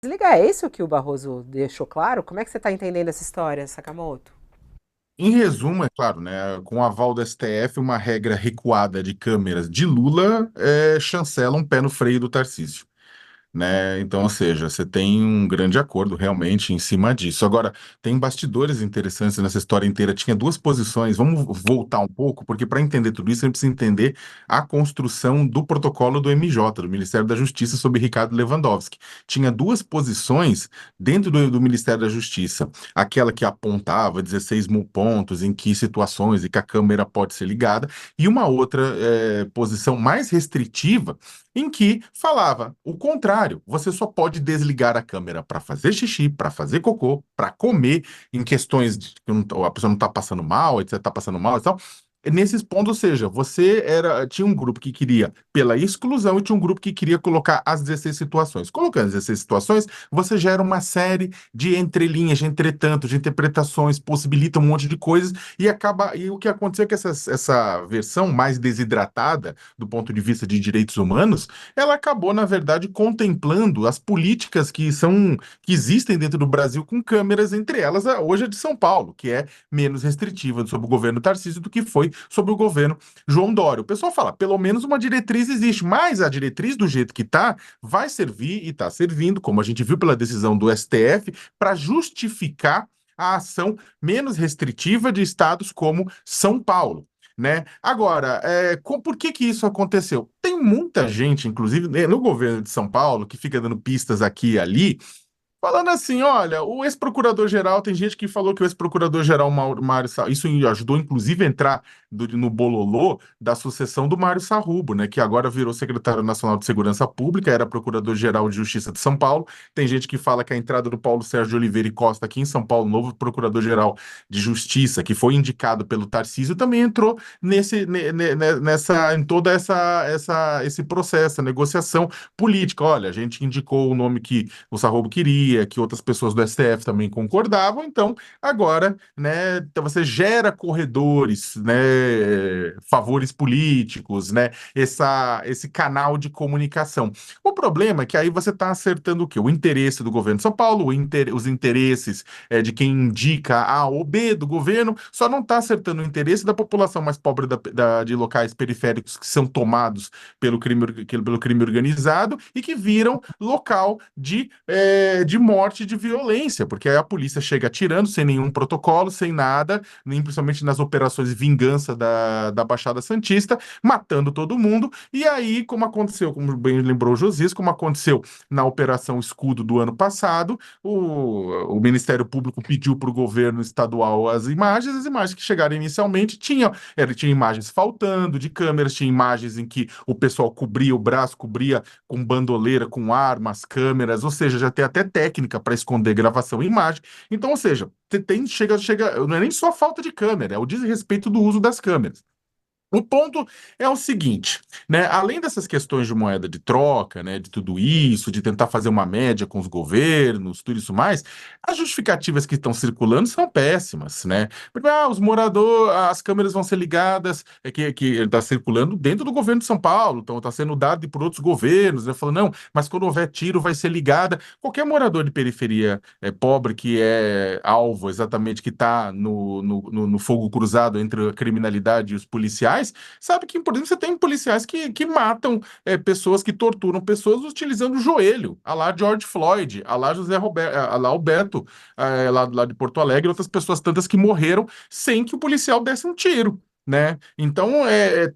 Desligar, é isso que o Barroso deixou claro? Como é que você está entendendo essa história, Sakamoto? Em resumo, é claro, né, com o aval do STF, uma regra recuada de câmeras de Lula chancela um pé no freio do Tarcísio, né? Então, ou seja, você tem um grande acordo realmente em cima disso. Agora, tem bastidores interessantes nessa história inteira. Tinha duas posições. Vamos voltar um pouco, porque para entender tudo isso, a gente precisa entender a construção do protocolo do MJ, do Ministério da Justiça, sob Ricardo Lewandowski. Tinha duas posições dentro do Ministério da Justiça. Aquela que apontava 16 mil pontos, em que situações e que a câmera pode ser ligada, e uma outra posição mais restritiva em que falava o contrário. Você só pode desligar a câmera para fazer xixi, para fazer cocô, para comer, em questões de que a pessoa não está passando mal, etc, está passando mal e tal. Nesses pontos, ou seja, tinha um grupo que queria pela exclusão e tinha um grupo que queria colocar as 16 situações. Colocando as 16 situações, você gera uma série de entrelinhas, de entretanto, de interpretações, possibilita um monte de coisas e o que aconteceu é que essa versão mais desidratada do ponto de vista de direitos humanos, ela acabou, na verdade, contemplando as políticas que existem dentro do Brasil com câmeras, entre elas hoje a de São Paulo, que é menos restritiva sob o governo Tarcísio do que foi sob o governo João Dória. O pessoal fala, pelo menos uma diretriz existe, mas a diretriz do jeito que está vai servir e está servindo, como a gente viu pela decisão do STF, para justificar a ação menos restritiva de estados como São Paulo. Né? Agora, por que que isso aconteceu? Tem muita gente, inclusive no governo de São Paulo, que fica dando pistas aqui e ali, falando assim, olha, o ex-procurador-geral, tem gente que falou que o ex-procurador-geral Mário Sarrubo, isso ajudou inclusive a entrar no bololô da sucessão do Mário Sarrubo, né, que agora virou secretário nacional de Segurança Pública, era procurador-geral de Justiça de São Paulo. Tem gente que fala que a entrada do Paulo Sérgio de Oliveira e Costa aqui em São Paulo, novo procurador-geral de Justiça, que foi indicado pelo Tarcísio, também entrou em toda esse processo, a negociação política. Olha, a gente indicou o nome que o Sarrobo queria, que outras pessoas do STF também concordavam, então agora, né, então você gera corredores, né, favores políticos, né, esse canal de comunicação. O problema é que aí você está acertando o quê? O interesse do governo de São Paulo, os interesses de quem indica A ou B do governo, só não está acertando o interesse da população mais pobre de locais periféricos que são tomados pelo crime organizado e que viram local de morte e de violência, porque aí a polícia chega atirando sem nenhum protocolo, sem nada, nem principalmente nas operações de vingança da Baixada Santista, matando todo mundo. E aí, como aconteceu, como bem lembrou o Josias, como aconteceu na Operação Escudo do ano passado, o Ministério Público pediu para o governo estadual as imagens que chegaram inicialmente tinha imagens faltando de câmeras, tinha imagens em que o pessoal cobria o braço, cobria com bandoleira, com armas, câmeras, ou seja, já tem até técnica para esconder gravação e imagem. Então, ou seja, não é nem só falta de câmera, é o desrespeito do uso das câmeras. O ponto é o seguinte, né? Além dessas questões de moeda de troca, né, de tudo isso, de tentar fazer uma média com os governos, tudo isso mais, as justificativas que estão circulando são péssimas, né? Porque, os moradores, as câmeras vão ser ligadas, que está circulando dentro do governo de São Paulo, então está sendo dado por outros governos, né? Falando, não, mas quando houver tiro vai ser ligada. Qualquer morador de periferia pobre que é alvo exatamente, que está no fogo cruzado entre a criminalidade e os policiais, sabe que, por exemplo, você tem policiais que matam pessoas, que torturam pessoas utilizando o joelho, a lá George Floyd, a lá José Roberto, a lá Alberto, lá de Porto Alegre, outras pessoas tantas que morreram sem que o policial desse um tiro. Né? Então,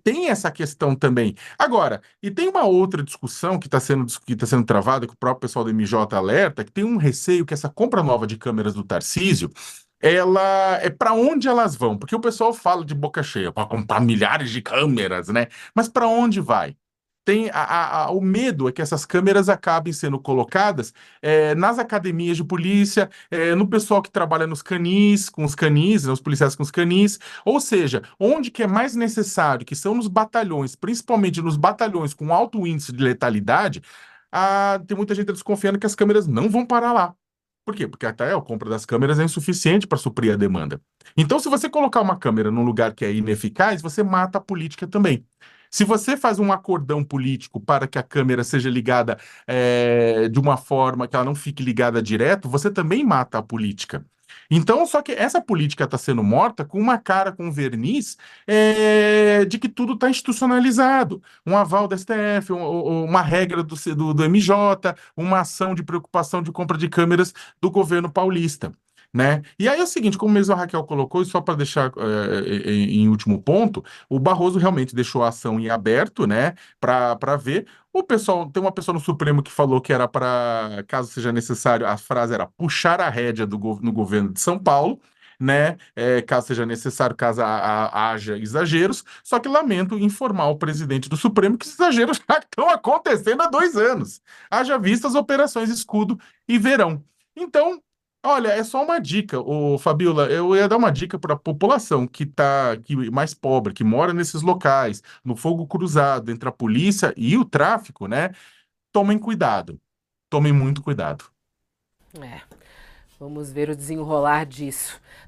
tem essa questão também. Agora, e tem uma outra discussão que tá sendo travada, que o próprio pessoal do MJ alerta, que tem um receio que essa compra nova de câmeras do Tarcísio, ela é para onde elas vão? Porque o pessoal fala de boca cheia, para comprar milhares de câmeras, né? Mas para onde vai? O medo é que essas câmeras acabem sendo colocadas nas academias de polícia, no pessoal que trabalha nos canis, com os canis, né, os policiais com os canis, ou seja, onde que é mais necessário, que são nos batalhões, principalmente nos batalhões com alto índice de letalidade, tem muita gente desconfiando que as câmeras não vão parar lá. Por quê? Porque até a compra das câmeras é insuficiente para suprir a demanda. Então, se você colocar uma câmera num lugar que é ineficaz, você mata a política também. Se você faz um acordão político para que a câmera seja ligada de uma forma que ela não fique ligada direto, você também mata a política. Então, só que essa política está sendo morta com uma cara, com um verniz, de que tudo está institucionalizado. Um aval da STF, uma regra do MJ, uma ação de preocupação de compra de câmeras do governo paulista. Né? E aí é o seguinte, como mesmo a Raquel colocou, e só para deixar em último ponto, o Barroso realmente deixou a ação em aberto, né, para ver. O pessoal, tem uma pessoa no Supremo que falou que era para, caso seja necessário, a frase era puxar a rédea no governo de São Paulo, né? Caso seja necessário, caso haja exageros. Só que lamento informar o presidente do Supremo que esses exageros já estão acontecendo há 2 anos. Haja vista as operações Escudo e Verão. Então, olha, é só uma dica, ô Fabiola. Eu ia dar uma dica para a população que mais pobre, que mora nesses locais, no fogo cruzado entre a polícia e o tráfico, né? Tomem cuidado. Tomem muito cuidado. É, vamos ver o desenrolar disso.